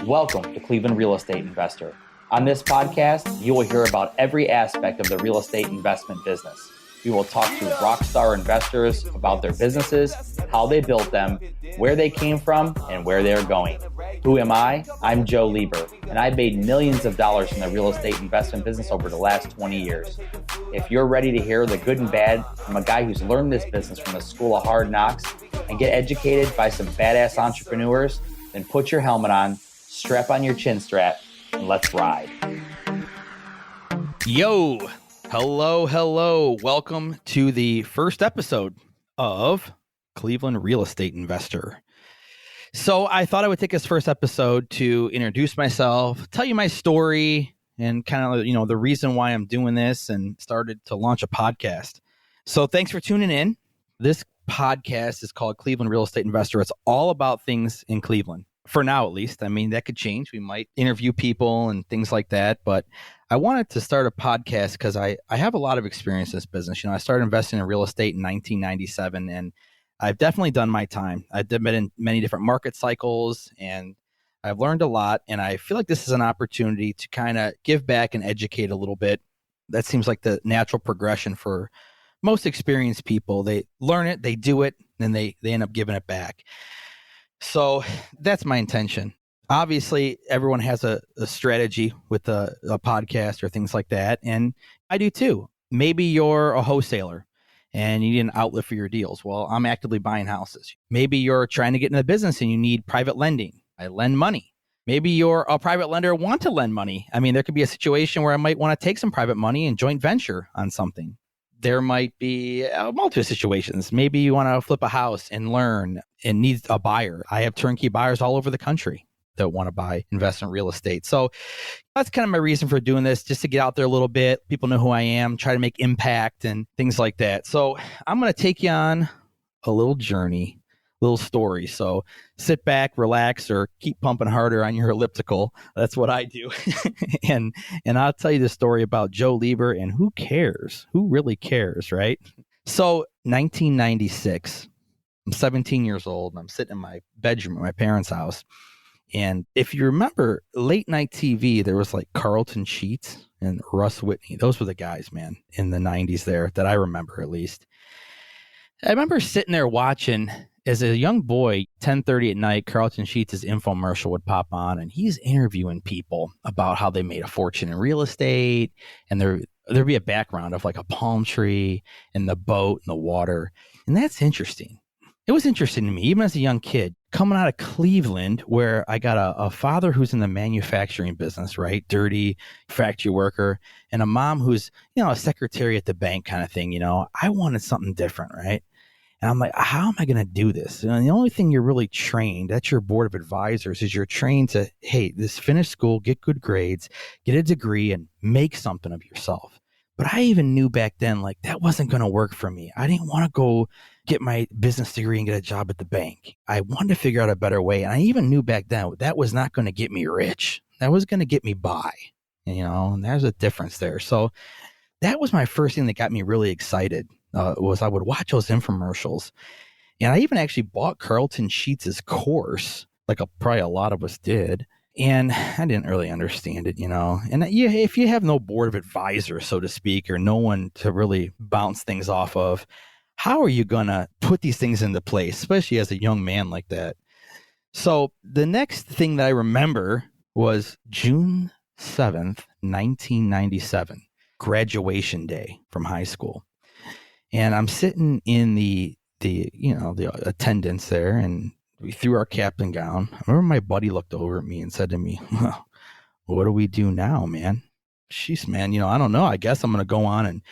Welcome to Cleveland Real Estate Investor. On this podcast, you will hear about every aspect of the real estate investment business. We will talk to rockstar investors about their businesses, how they built them, where they came from, and where they're going. Who am I? I'm Joe Lieber, and I've made millions of dollars in the real estate investment business over the last 20 years. If you're ready to hear the good and bad from a guy who's learned this business from the school of hard knocks and get educated by some badass entrepreneurs, then put your helmet on, strap on your chin strap, and let's ride. Yo, hello. Welcome to the first episode of Cleveland Real Estate Investor. So I thought I would take this first episode to introduce myself, tell you my story, and kind of, the reason why I'm doing this, and started to launch a podcast. So thanks for tuning in. This podcast is called Cleveland Real Estate Investor. It's all about things in Cleveland. For now, at least. I mean, that could change. We might interview people and things like that. But I wanted to start a podcast because I have a lot of experience in this business. I started investing in real estate in 1997, and I've definitely done my time. I've been in many different market cycles, and I've learned a lot. And I feel like this is an opportunity to kind of give back and educate a little bit. That seems like the natural progression for most experienced people. They learn it, they do it, and they end up giving it back. So that's my intention. Obviously, everyone has a strategy with a podcast or things like that. And I do too. Maybe you're a wholesaler and you need an outlet for your deals. Well, I'm actively buying houses. Maybe you're trying to get into the business and you need private lending. I lend money. Maybe you're a private lender, want to lend money. I mean, there could be a situation where I might want to take some private money and joint venture on something. There might be multiple situations. Maybe you want to flip a house and learn and need a buyer. I have turnkey buyers all over the country that want to buy investment real estate. So that's kind of my reason for doing this, just to get out there a little bit. People know who I am, try to make impact and things like that. So I'm going to take you on a little journey, little story. So sit back, relax, or keep pumping harder on your elliptical. That's what I do. and I'll tell you the story about Joe Lieber, and who cares? Who really cares, right? So 1996, I'm 17 years old, and I'm sitting in my bedroom at my parents' house. And if you remember late night TV, there was like Carlton Sheets and Russ Whitney. Those were the guys, man, in the 90s there that I remember, at least. I remember sitting there watching. As a young boy, 10:30 at night, Carlton Sheets' infomercial would pop on, and he's interviewing people about how they made a fortune in real estate. And there'd be a background of like a palm tree and the boat and the water. And that's interesting. It was interesting to me, even as a young kid, coming out of Cleveland, where I got a father who's in the manufacturing business, right? Dirty factory worker, and a mom who's, a secretary at the bank kind of thing. I wanted something different, right? And I'm like, how am I going to do this? And the only thing you're really trained, that's your board of advisors, is you're trained to, hey, finish school, get good grades, get a degree, and make something of yourself. But I even knew back then, like, that wasn't going to work for me. I didn't want to go get my business degree and get a job at the bank. I wanted to figure out a better way. And I even knew back then that was not going to get me rich. That was going to get me by, and there's a difference there. So that was my first thing that got me really excited. Was I would watch those infomercials. And I even actually bought Carlton Sheets' course, like probably a lot of us did. And I didn't really understand it, And if you have no board of advisors, so to speak, or no one to really bounce things off of, how are you going to put these things into place, especially as a young man like that? So the next thing that I remember was June 7th, 1997, graduation day from high school. And I'm sitting in the attendance there, and we threw our cap and gown. I remember my buddy looked over at me and said to me, well, what do we do now, man? Jeez, man, I don't know. I guess I'm going to go on and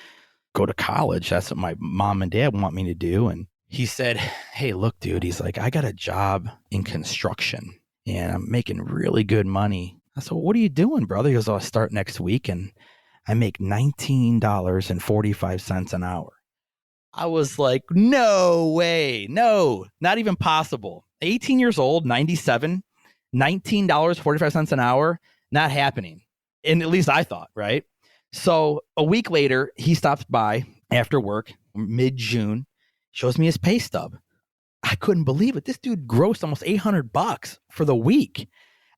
go to college. That's what my mom and dad want me to do. And he said, hey, look, dude, he's like, I got a job in construction and I'm making really good money. I said, well, what are you doing, brother? He goes, I'll start next week and I make $19.45 an hour. I was like, no way. No, not even possible. 18 years old, 97, $19.45 an hour, not happening. And at least I thought, right? So a week later, he stops by after work, mid-June, shows me his pay stub. I couldn't believe it. This dude grossed almost $800 for the week.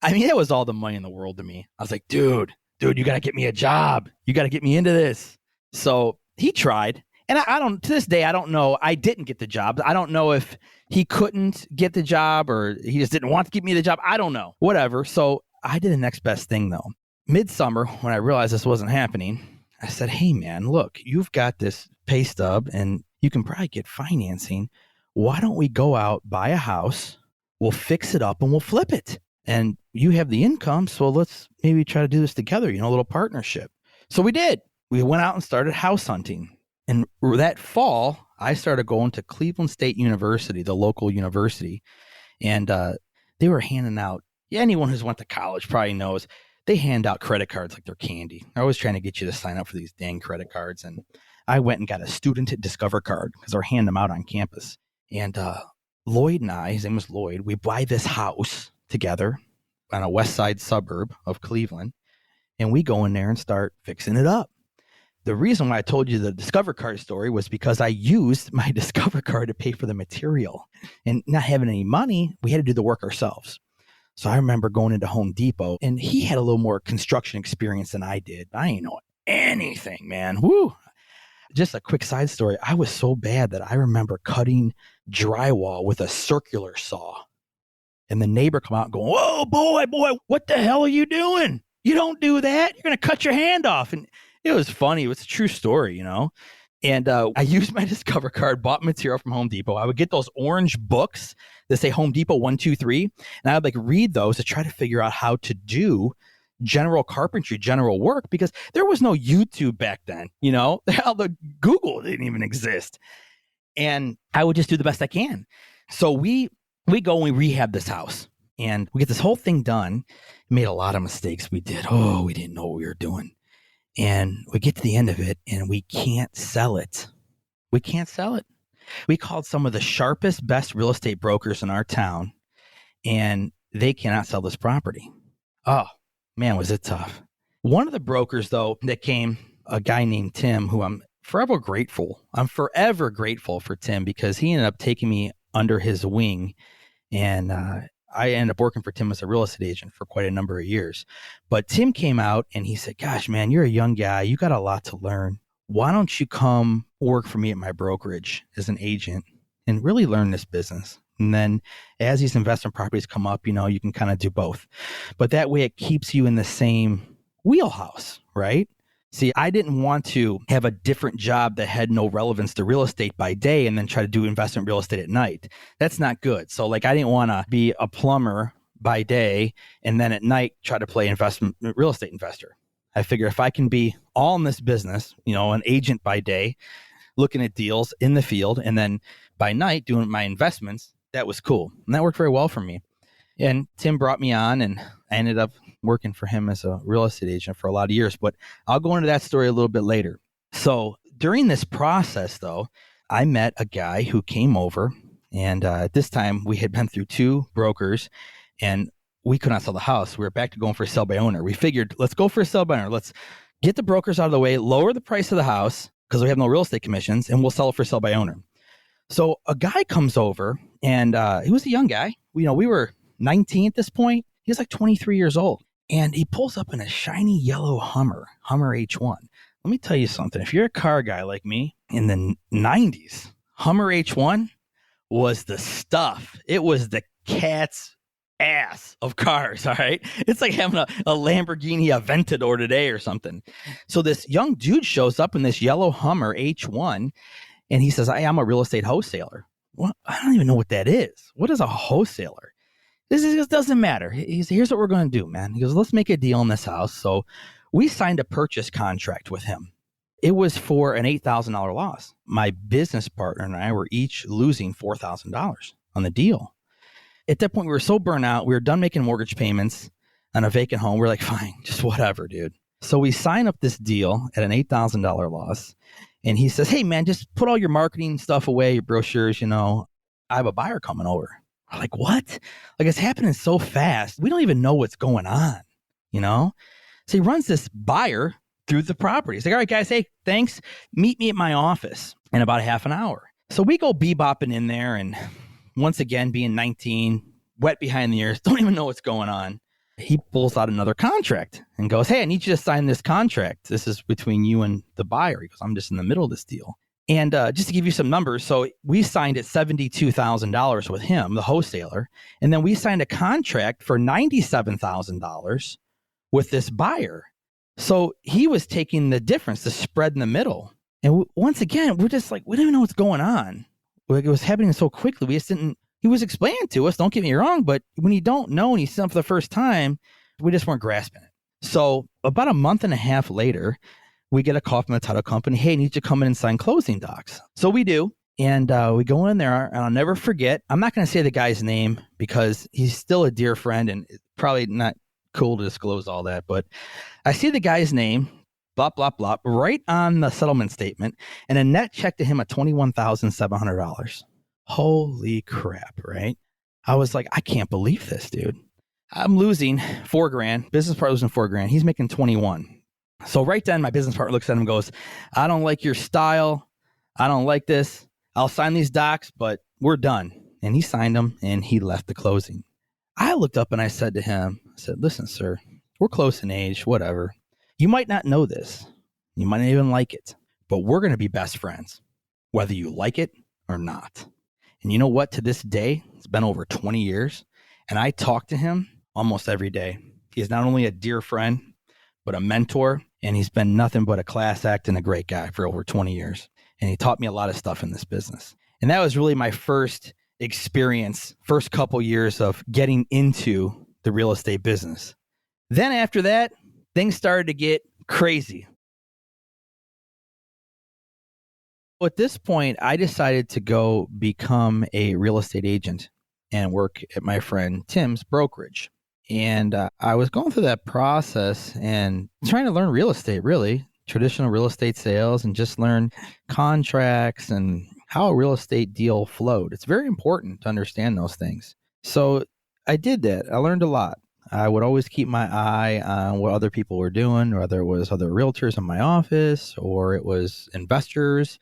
I mean, it was all the money in the world to me. I was like, dude, you got to get me a job. You got to get me into this. So he tried. And I don't, to this day, I don't know. I didn't get the job. I don't know if he couldn't get the job or he just didn't want to give me the job. I don't know. Whatever. So I did the next best thing, though. Midsummer, when I realized this wasn't happening, I said, hey, man, look, you've got this pay stub and you can probably get financing. Why don't we go out, buy a house, we'll fix it up and we'll flip it. And you have the income, so let's maybe try to do this together, a little partnership. So we did. We went out and started house hunting. And that fall, I started going to Cleveland State University, the local university. And they were handing out, anyone who's went to college probably knows, they hand out credit cards like they're candy. They're always trying to get you to sign up for these dang credit cards. And I went and got a student Discover card because they're handing them out on campus. And Lloyd and I, his name was Lloyd, we buy this house together on a west side suburb of Cleveland, and we go in there and start fixing it up. The reason why I told you the Discover card story was because I used my Discover card to pay for the material, and not having any money, we had to do the work ourselves. So I remember going into Home Depot, and he had a little more construction experience than I did. I ain't know anything, man. Woo! Just a quick side story. I was so bad that I remember cutting drywall with a circular saw. And the neighbor come out going, whoa, boy, what the hell are you doing? You don't do that. You're going to cut your hand off. And it was funny. It was a true story, And I used my Discover card, bought material from Home Depot. I would get those orange books that say Home Depot 1, 2, 3. And I would read those to try to figure out how to do general carpentry, general work, because there was no YouTube back then, Hell, the Google didn't even exist. And I would just do the best I can. So we go and we rehab this house and we get this whole thing done. Made a lot of mistakes. We did. Oh, we didn't know what we were doing. And we get to the end of it and we can't sell it. We can't sell it. We called some of the sharpest, best real estate brokers in our town and they cannot sell this property. Oh, man, was it tough. One of the brokers, though, that came, a guy named Tim, who I'm forever grateful. I'm forever grateful for Tim because he ended up taking me under his wing. And I ended up working for Tim as a real estate agent for quite a number of years. But Tim came out and he said, gosh, man, you're a young guy. You got a lot to learn. Why don't you come work for me at my brokerage as an agent and really learn this business? And then as these investment properties come up, you can kind of do both. But that way it keeps you in the same wheelhouse, right? See, I didn't want to have a different job that had no relevance to real estate by day and then try to do investment real estate at night. That's not good. So I didn't want to be a plumber by day and then at night try to play investment real estate investor. I figure if I can be all in this business, an agent by day, looking at deals in the field, and then by night doing my investments, that was cool. And that worked very well for me. And Tim brought me on and I ended up working for him as a real estate agent for a lot of years, but I'll go into that story a little bit later. So during this process, though, I met a guy who came over, and at this time we had been through 2 brokers and we could not sell the house. We were back to going for a sell by owner. We figured, let's go for a sell by owner. Let's get the brokers out of the way, lower the price of the house because we have no real estate commissions, and we'll sell it for sell by owner. So a guy comes over and he was a young guy. We were 19 at this point. He was 23 years old. And he pulls up in a shiny yellow Hummer H1. Let me tell you something. If you're a car guy like me in the 90s, Hummer H1 was the stuff. It was the cat's ass of cars, all right? It's like having a Lamborghini Aventador today or something. So this young dude shows up in this yellow Hummer H1, and he says, I'm a real estate wholesaler. Well, I don't even know what that is. What is a wholesaler? This doesn't matter. Here's what we're going to do, man. He goes, let's make a deal in this house. So we signed a purchase contract with him. It was for an $8,000 loss. My business partner and I were each losing $4,000 on the deal. At that point, we were so burnt out. We were done making mortgage payments on a vacant home. We're like, fine, just whatever, dude. So we sign up this deal at an $8,000 loss. And he says, hey, man, just put all your marketing stuff away, your brochures, I have a buyer coming over. I'm like, what? It's happening so fast. We don't even know what's going on, So he runs this buyer through the property. He's like, all right, guys, hey, thanks. Meet me at my office in about a half an hour. So we go bebopping in there, and once again, being 19, wet behind the ears, don't even know what's going on. He pulls out another contract and goes, hey, I need you to sign this contract. This is between you and the buyer. He goes, I'm just in the middle of this deal. And just to give you some numbers, so we signed at $72,000 with him, the wholesaler, and then we signed a contract for $97,000 with this buyer. So he was taking the difference, the spread in the middle. And once again, we're just like, we don't even know what's going on. Like, it was happening so quickly. We just didn't, he was explaining to us, don't get me wrong, but when you don't know and you see it for the first time, we just weren't grasping it. So about a month and a half later, we get a call from the title company. Hey, I need you to come in and sign closing docs. So we do. And we go in there, and I'll never forget. I'm not going to say the guy's name because he's still a dear friend and it's probably not cool to disclose all that. But I see the guy's name, blah, blah, blah, right on the settlement statement, and a net check to him of $21,700. Holy crap, right? I was like, I can't believe this, dude. I'm losing $4,000. Business partner losing $4,000. He's making 21. So right then, my business partner looks at him and goes, I don't like your style. I don't like this. I'll sign these docs, but we're done. And he signed them, and he left the closing. I looked up and I said to him, I said, listen, sir, we're close in age, whatever. You might not know this. You might not even like it, but we're going to be best friends, whether you like it or not. And you know what? To this day, it's been over 20 years, and I talk to him almost every day. He's not only a dear friend, but a mentor, and he's been nothing but a class act and a great guy for over 20 years. And he taught me a lot of stuff in this business. And that was really my first experience, first couple years of getting into the real estate business. Then after that, things started to get crazy. At this point, I decided to go become a real estate agent and work at my friend Tim's brokerage. And I was going through that process and trying to learn real estate, really, traditional real estate sales, and just learn contracts and how a real estate deal flowed. It's very important to understand those things. So I did that. I learned a lot. I would always keep my eye on what other people were doing, whether it was other realtors in my office or it was investors.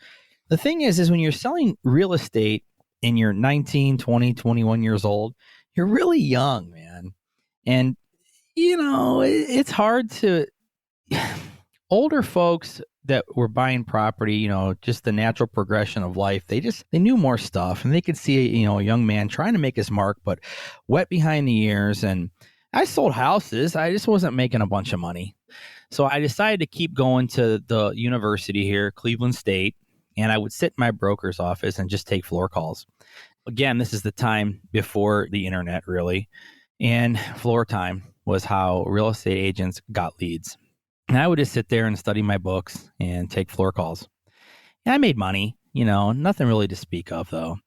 The thing is when you're selling real estate and you're 19, 20, 21 years old, you're really young, man. And, you know, it's hard to... Older folks that were buying property, you know, just the natural progression of life, they knew more stuff, and they could see, you know, a young man trying to make his mark, but wet behind the ears. And I sold houses. I just wasn't making a bunch of money. So I decided to keep going to the university here, Cleveland State, and I would sit in my broker's office and just take floor calls. Again, this is the time before the internet, really. And floor time was how real estate agents got leads. And I would just sit there and study my books and take floor calls. And I made money, you know, nothing really to speak of, though.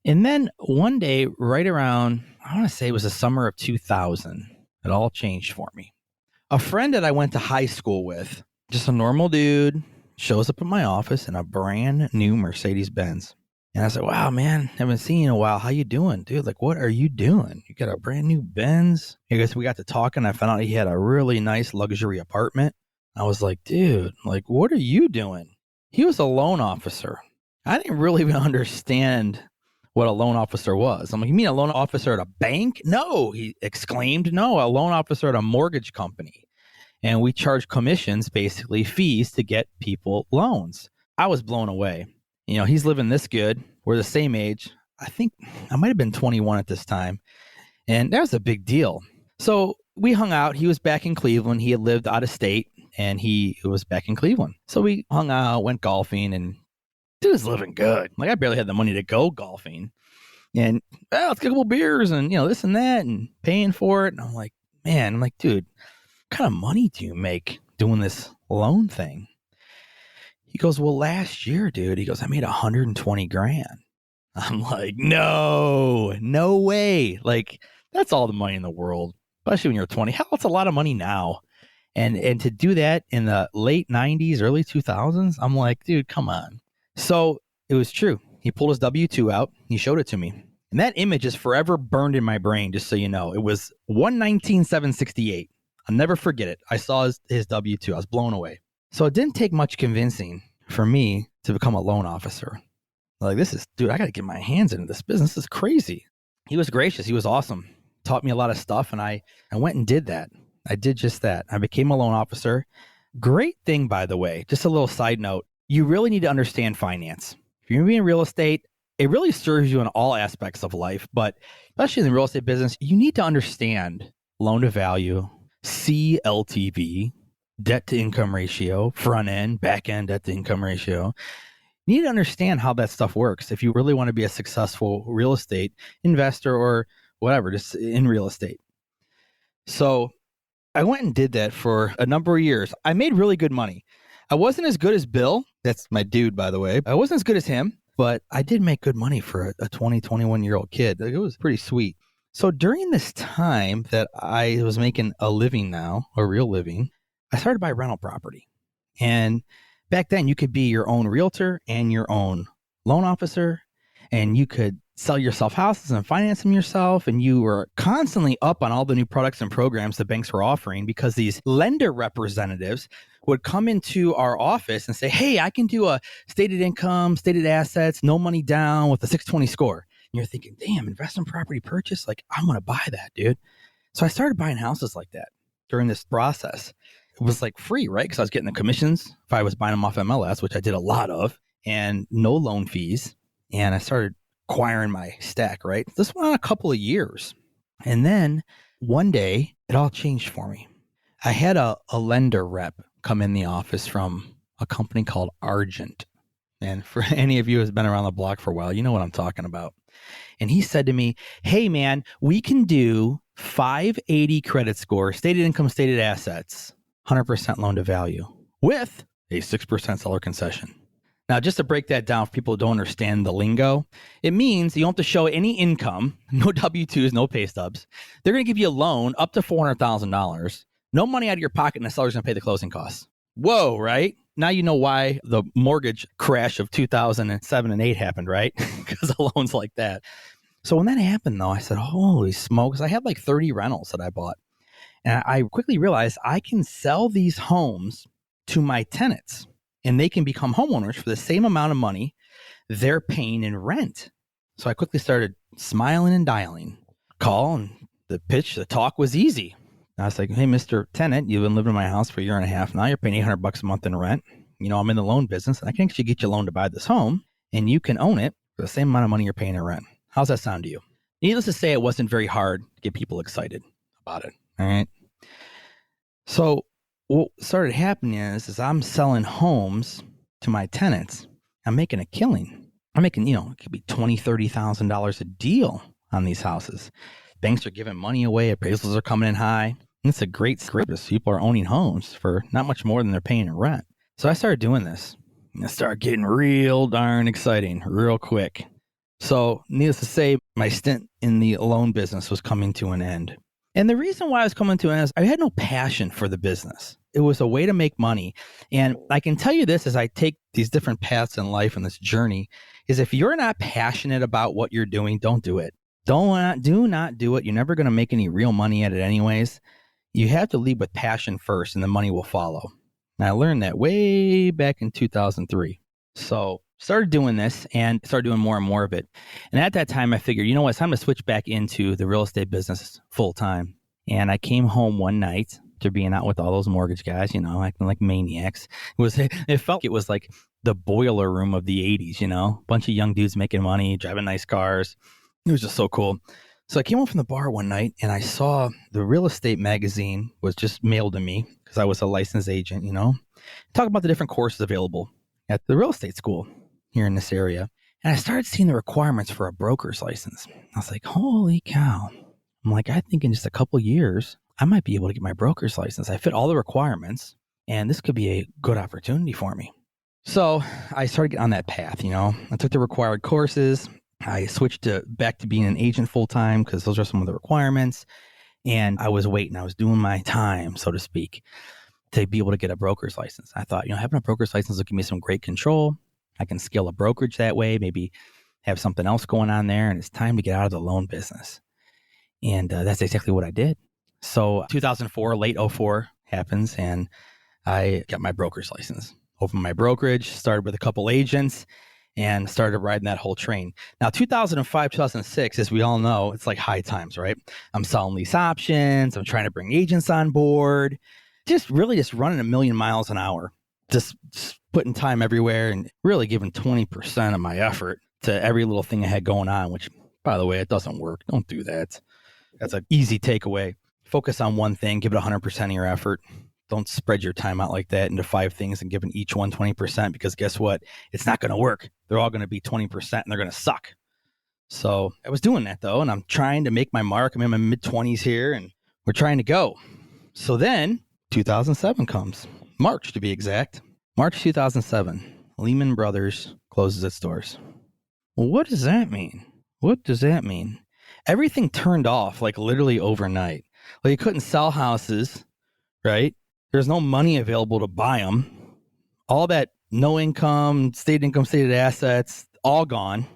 And then one day, right around, I want to say it was the summer of 2000, it all changed for me. A friend that I went to high school with, just a normal dude, shows up at my office in a brand new Mercedes-Benz. And I said, wow, man, haven't seen you in a while. How you doing, dude? Like, what are you doing? You got a brand new Benz? I guess we got to talking. I found out he had a really nice luxury apartment. I was like, dude, like, what are you doing? He was a loan officer. I didn't really even understand what a loan officer was. I'm like, you mean a loan officer at a bank? No, he exclaimed. No, a loan officer at a mortgage company. And we charge commissions, basically fees to get people loans. I was blown away. You know, he's living this good. We're the same age. I think I might have been 21 at this time. And that was a big deal. So we hung out. He was back in Cleveland. He had lived out of state, and he was back in Cleveland. So we hung out, went golfing, and dude was living good. Like, I barely had the money to go golfing. And, well, let's get a couple beers and, you know, this and that, and paying for it. And I'm like, dude, what kind of money do you make doing this loan thing? He goes, well, last year, dude, he goes, I made $120,000. I'm like, no way. Like, that's all the money in the world, especially when you're 20. Hell, it's a lot of money now. And to do that in the late 90s, early 2000s, I'm like, dude, come on. So it was true. He pulled his W-2 out. He showed it to me. And that image is forever burned in my brain, just so you know. It was 119,768. I'll never forget it. I saw his W-2. I was blown away. So it didn't take much convincing for me to become a loan officer. Like, dude, I got to get my hands into this business. This is crazy. He was gracious. He was awesome. taught me a lot of stuff, and I went and did that. I did just that. I became a loan officer. Great thing, by the way, just a little side note. You really need to understand finance. If you're going to be in real estate, it really serves you in all aspects of life, but especially in the real estate business, you need to understand loan to value, CLTV, debt to income ratio, front end, back end debt to income ratio. You need to understand how that stuff works if you really want to be a successful real estate investor or whatever, just in real estate. So I went and did that for a number of years. I made really good money. I wasn't as good as Bill. That's my dude, by the way. I wasn't as good as him, but I did make good money for a 20, 21-year-old kid. It was pretty sweet. So during this time that I was making a living now, a real living, I started to buy rental property. And back then you could be your own realtor and your own loan officer, and you could sell yourself houses and finance them yourself. And you were constantly up on all the new products and programs the banks were offering, because these lender representatives would come into our office and say, hey, I can do a stated income, stated assets, no money down with a 620 score. And you're thinking, damn, investment property purchase? Like, I'm going to buy that, dude. So I started buying houses like that during this process. It was like free, right? Because I was getting the commissions if I was buying them off MLS, which I did a lot of, and no loan fees. And I started acquiring my stack, right? This went on a couple of years. And then one day, it all changed for me. I had a lender rep come in the office from a company called Argent. And for any of you who's been around the block for a while, you know what I'm talking about. And he said to me, hey, man, we can do 580 credit score, stated income, stated assets, 100% loan to value with a 6% seller concession. Now, just to break that down for people who don't understand the lingo, it means you don't have to show any income, no W-2s, no pay stubs. They're going to give you a loan up to $400,000, no money out of your pocket, and the seller's going to pay the closing costs. Whoa, right? Now you know why the mortgage crash of 2007 and 8 happened, right? Because of loans like that. So when that happened, though, I said, holy smokes, I had like 30 rentals that I bought. And I quickly realized I can sell these homes to my tenants, and they can become homeowners for the same amount of money they're paying in rent. So I quickly started smiling and dialing. Call, and the pitch, the talk was easy. I was like, hey, Mr. Tenant, you've been living in my house for a year and a half now. You're paying $800 a month in rent. You know, I'm in the loan business, and I can actually get you a loan to buy this home, and you can own it for the same amount of money you're paying in rent. How's that sound to you? Needless to say, it wasn't very hard to get people excited about it. All right. So what started happening is I'm selling homes to my tenants. I'm making a killing. I'm making, it could be $20,000, $30,000 a deal on these houses. Banks are giving money away. Appraisals are coming in high. And it's a great service. People are owning homes for not much more than they're paying in rent. So I started doing this. And it started getting real darn exciting real quick. So needless to say, my stint in the loan business was coming to an end. And the reason why I was coming to an end is I had no passion for the business. It was a way to make money. And I can tell you this as I take these different paths in life and this journey, is if you're not passionate about what you're doing, don't do it. Do not do it. You're never going to make any real money at it anyways. You have to lead with passion first, and the money will follow. And I learned that way back in 2003. So started doing this and started doing more and more of it. And at that time, I figured, you know what, it's time to switch back into the real estate business full time. And I came home one night after being out with all those mortgage guys, acting like maniacs. It felt like it was like the boiler room of the 80s, a bunch of young dudes making money, driving nice cars. It was just so cool. So I came home from the bar one night and I saw the real estate magazine was just mailed to me because I was a licensed agent, talk about the different courses available at the real estate school here in this area. And I started seeing the requirements for a broker's license. I was like, holy cow. I'm like, I think in just a couple of years, I might be able to get my broker's license. I fit all the requirements and this could be a good opportunity for me. So I started getting on that path, I took the required courses. I switched back to being an agent full time because those are some of the requirements. And I was waiting. I was doing my time, so to speak, to be able to get a broker's license. I thought, having a broker's license will give me some great control. I can scale a brokerage that way, maybe have something else going on there. And it's time to get out of the loan business. And that's exactly what I did. So 2004, late 04 happens, and I got my broker's license. Opened my brokerage, started with a couple agents. and started riding that whole train. Now, 2005, 2006, as we all know, it's like high times, right? I'm selling lease options. I'm trying to bring agents on board. Just running a million miles an hour. Just putting time everywhere and really giving 20% of my effort to every little thing I had going on, which, by the way, it doesn't work. Don't do that. That's an easy takeaway. Focus on one thing. Give it 100% of your effort. Don't spread your time out like that into 5 things and giving each one 20%, because guess what? It's not going to work. They're all going to be 20% and they're going to suck. So I was doing that though, and I'm trying to make my mark. I'm in my mid-20s here and we're trying to go. So then 2007 comes, March to be exact. March 2007, Lehman Brothers closes its doors. Well, what does that mean? What does that mean? Everything turned off like literally overnight. Like you couldn't sell houses, right? There's no money available to buy them. All that no income, stated assets, all gone.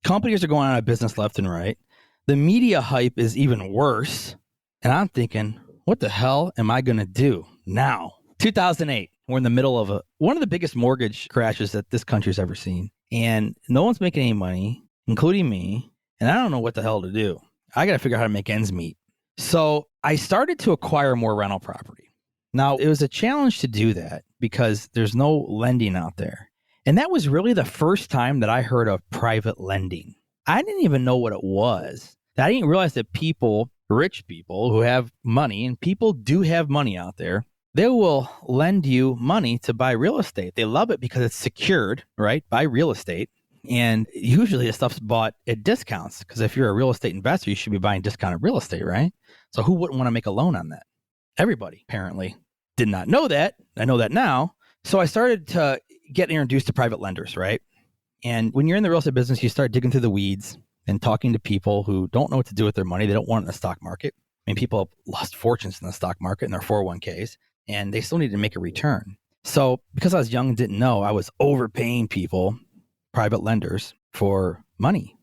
Companies are going out of business left and right. The media hype is even worse. And I'm thinking, what the hell am I going to do now? 2008, we're in the middle of one of the biggest mortgage crashes that this country's ever seen. And no one's making any money, including me. And I don't know what the hell to do. I got to figure out how to make ends meet. So I started to acquire more rental property. Now, it was a challenge to do that because there's no lending out there. And that was really the first time that I heard of private lending. I didn't even know what it was. I didn't realize that people, rich people who have money, and people do have money out there, they will lend you money to buy real estate. They love it because it's secured, right, by real estate. And usually the stuff's bought at discounts, because if you're a real estate investor, you should be buying discounted real estate, right? So who wouldn't want to make a loan on that? Everybody, apparently. Did not know that. I know that now. So I started to get introduced to private lenders, right? And when you're in the real estate business, you start digging through the weeds and talking to people who don't know what to do with their money. They don't want it in the stock market. I mean, people have lost fortunes in the stock market in their 401ks, and they still need to make a return. So because I was young and didn't know, I was overpaying people, private lenders, for money.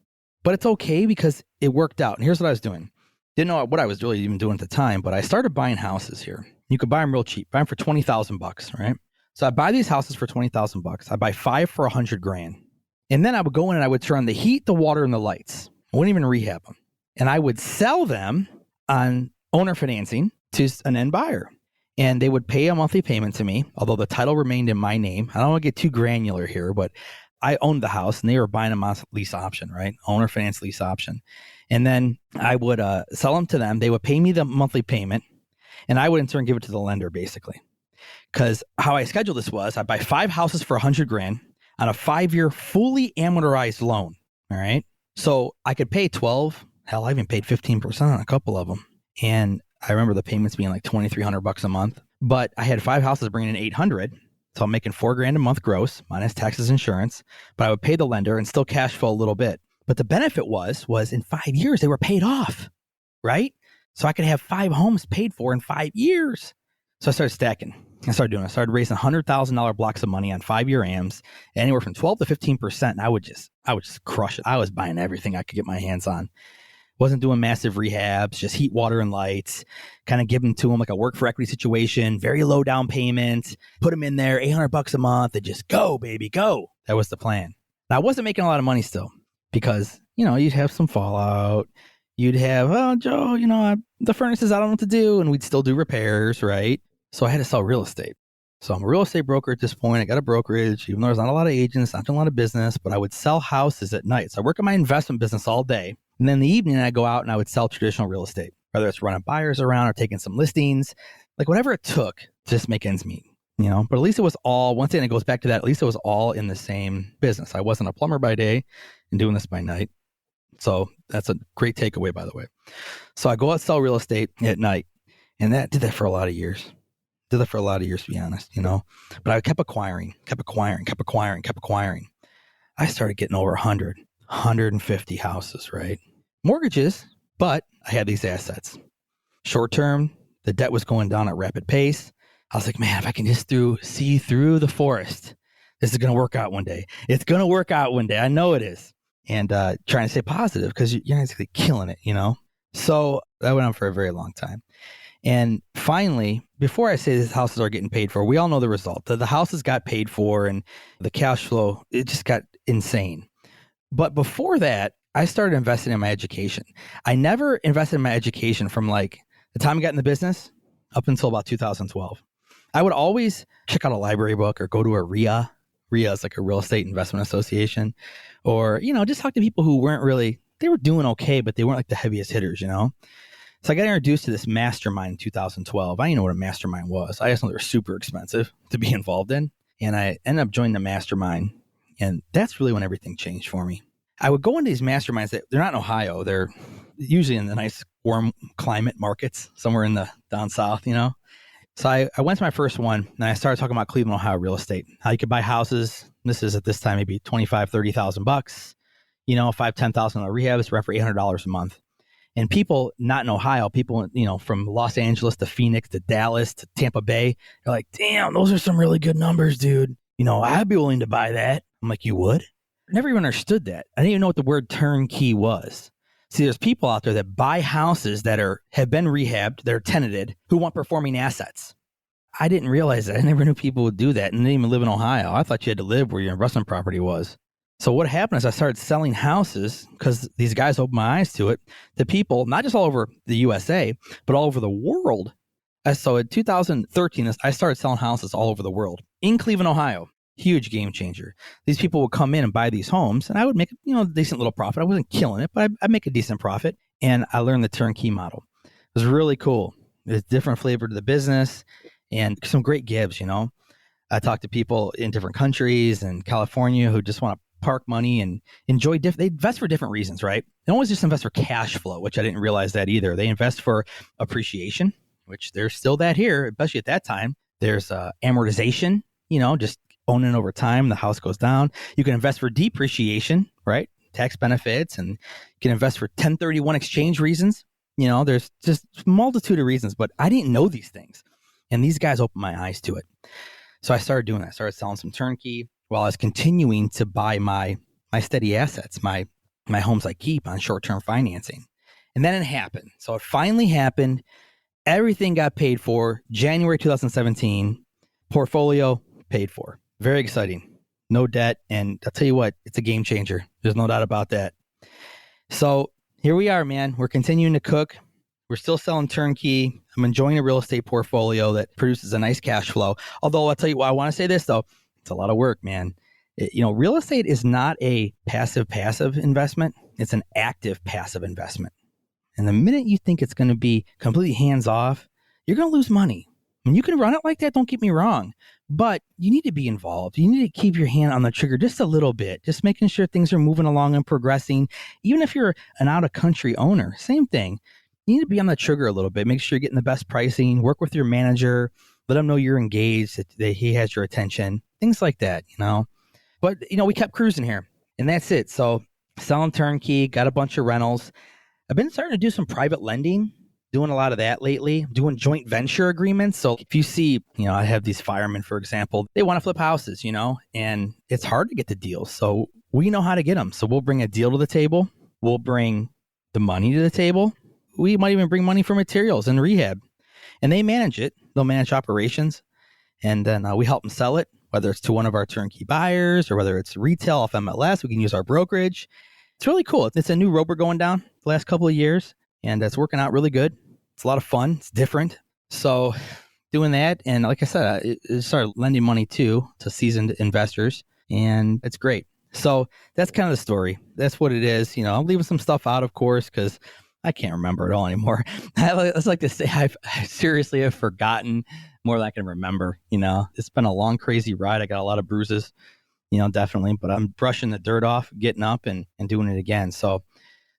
But it's okay because it worked out. And here's what I was doing. Didn't know what I was really even doing at the time, but I started buying houses here. You could buy them real cheap. Buy them for $20,000, right? So I buy these houses for $20,000. I buy 5 for $100,000. And then I would go in and I would turn the heat, the water, and the lights. I wouldn't even rehab them. And I would sell them on owner financing to an end buyer. And they would pay a monthly payment to me, although the title remained in my name. I don't want to get too granular here, but I owned the house and they were buying a lease option, right? Owner finance lease option. And then I would sell them to them. They would pay me the monthly payment, and I would in turn give it to the lender, basically. Because how I scheduled this was I buy 5 houses for $100,000 on a 5-year fully amortized loan. All right. So I could pay 12. Hell, I even paid 15% on a couple of them. And I remember the payments being like $2,300 a month. But I had 5 houses bringing in $800. So I'm making $4,000 a month gross, minus taxes, insurance. But I would pay the lender and still cash flow a little bit. But the benefit was in 5 years, they were paid off, right? So I could have 5 homes paid for in 5 years. So I started stacking. I started raising $100,000 blocks of money on 5-year AMs, anywhere from 12 to 15%. And I would just crush it. I was buying everything I could get my hands on. Wasn't doing massive rehabs, just heat, water, and lights, kind of giving to them like a work for equity situation, very low down payment, put them in there, $800 a month, and just go, baby, go. That was the plan. Now, I wasn't making a lot of money still because, you'd have some fallout. You'd have, oh, Joe, the furnaces, I don't know what to do. And we'd still do repairs, right? So I had to sell real estate. So I'm a real estate broker at this point. I got a brokerage, even though there's not a lot of agents, not doing a lot of business, but I would sell houses at night. So I work in my investment business all day. And then in the evening, I go out and I would sell traditional real estate, whether it's running buyers around or taking some listings, like whatever it took to just make ends meet, But at least it was all, once again, it goes back to that, at least it was all in the same business. I wasn't a plumber by day and doing this by night. So that's a great takeaway, by the way. So I go out and sell real estate at night, and did that for a lot of years. To be honest, But I kept acquiring. I started getting over 100, 150 houses, right? Mortgages, but I had these assets. Short term, the debt was going down at rapid pace. I was like, man, if I can just see through the forest, this is going to work out one day. It's going to work out one day. I know it is. And trying to stay positive because you're basically killing it, So that went on for a very long time. And finally, before I say these houses are getting paid for, we all know the result. The houses got paid for and the cash flow, it insane. But before that, I started investing in my education. I never invested in my education from like the time I got in the business up until about 2012. I would always check out a library book or go to a RIA. RIA is like a real estate investment association, or, just talk to people who they were doing okay, but they weren't like the heaviest hitters, So I got introduced to this mastermind in 2012. I didn't know what a mastermind was. I just know they were super expensive to be involved in. And I ended up joining the mastermind. And that's really when everything changed for me. I would go into these masterminds that they're not in Ohio. They're usually in the nice warm climate markets somewhere in the down south, So I went to my first one and I started talking about Cleveland, Ohio real estate, how you could buy houses. This is at this time, maybe $25,000, $30,000, $5,000, $10,000 rehabs, rent for $800 a month. And people not in Ohio, people, from Los Angeles to Phoenix to Dallas to Tampa Bay, they're like, damn, those are some really good numbers, dude. I'd be willing to buy that. I'm like, you would? I never even understood that. I didn't even know what the word turnkey was. See, there's people out there that buy houses that have been rehabbed, they're tenanted, who want performing assets. I didn't realize that. I never knew people would do that and didn't even live in Ohio. I thought you had to live where your investment property was. So what happened is I started selling houses because these guys opened my eyes to it, to people, not just all over the USA, but all over the world. So in 2013, I started selling houses all over the world in Cleveland, Ohio. Huge game changer. These people would come in and buy these homes and I would make, a decent little profit. I wasn't killing it, but I'd make a decent profit. And I learned the turnkey model. It was really cool. There's different flavor to the business and some great gives, I talked to people in different countries and California who just want to park money and enjoy they invest for different reasons, right? They don't always just invest for cash flow, which I didn't realize that either. They invest for appreciation, which there's still that here, especially at that time. There's amortization, just owning over time, the house goes down. You can invest for depreciation, right? Tax benefits, and you can invest for 1031 exchange reasons. There's just a multitude of reasons, but I didn't know these things. And these guys opened my eyes to it. So I started doing that. I started selling some turnkey while I was continuing to buy my steady assets, my homes I keep on short-term financing. And then it happened. So it finally happened. Everything got paid for. January 2017, portfolio paid for. Very exciting. No debt. And I'll tell you what, it's a game changer. There's no doubt about that. So here we are, man. We're continuing to cook. We're still selling turnkey. I'm enjoying a real estate portfolio that produces a nice cash flow. Although I'll tell you what, I want to say this though, it's a lot of work, man. Real estate is not a passive investment. It's an active passive investment. And the minute you think it's going to be completely hands off, you're going to lose money. And you can run it like that, don't get me wrong, but you need to be involved. You need to keep your hand on the trigger just a little bit, just making sure things are moving along and progressing. Even if you're an out-of-country owner, same thing. You need to be on the trigger a little bit. Make sure you're getting the best pricing. Work with your manager. Let him know you're engaged, that he has your attention. Things like that, But, we kept cruising here, and that's it. So selling turnkey, got a bunch of rentals. I've been starting to do some private lending, doing a lot of that lately, doing joint venture agreements. So if you see, I have these firemen, for example, they want to flip houses, and it's hard to get the deals. So we know how to get them. So we'll bring a deal to the table. We'll bring the money to the table. We might even bring money for materials and rehab, and they manage it. They'll manage operations, and then we help them sell it, whether it's to one of our turnkey buyers or whether it's retail off MLS. We can use our brokerage. It's really cool. It's a new road we're going down the last couple of years, and it's working out really good. It's a lot of fun. It's different. So doing that, and like I said, I started lending money to seasoned investors, and it's great. So that's kind of the story. That's what it is. I'm leaving some stuff out, of course, because I can't remember it all anymore. I like to say I seriously have forgotten more than I can remember. It's been a long, crazy ride. I got a lot of bruises, definitely, but I'm brushing the dirt off, getting up and doing it again. So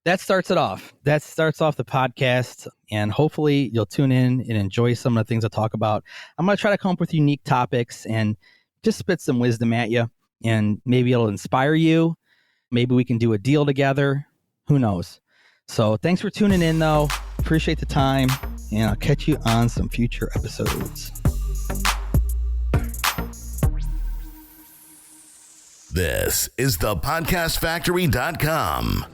that starts it off. That starts off the podcast, and hopefully you'll tune in and enjoy some of the things I talk about. I'm going to try to come up with unique topics and just spit some wisdom at you, and maybe it'll inspire you. Maybe we can do a deal together. Who knows? So thanks for tuning in, though. Appreciate the time, and I'll catch you on some future episodes. This is thepodcastfactory.com.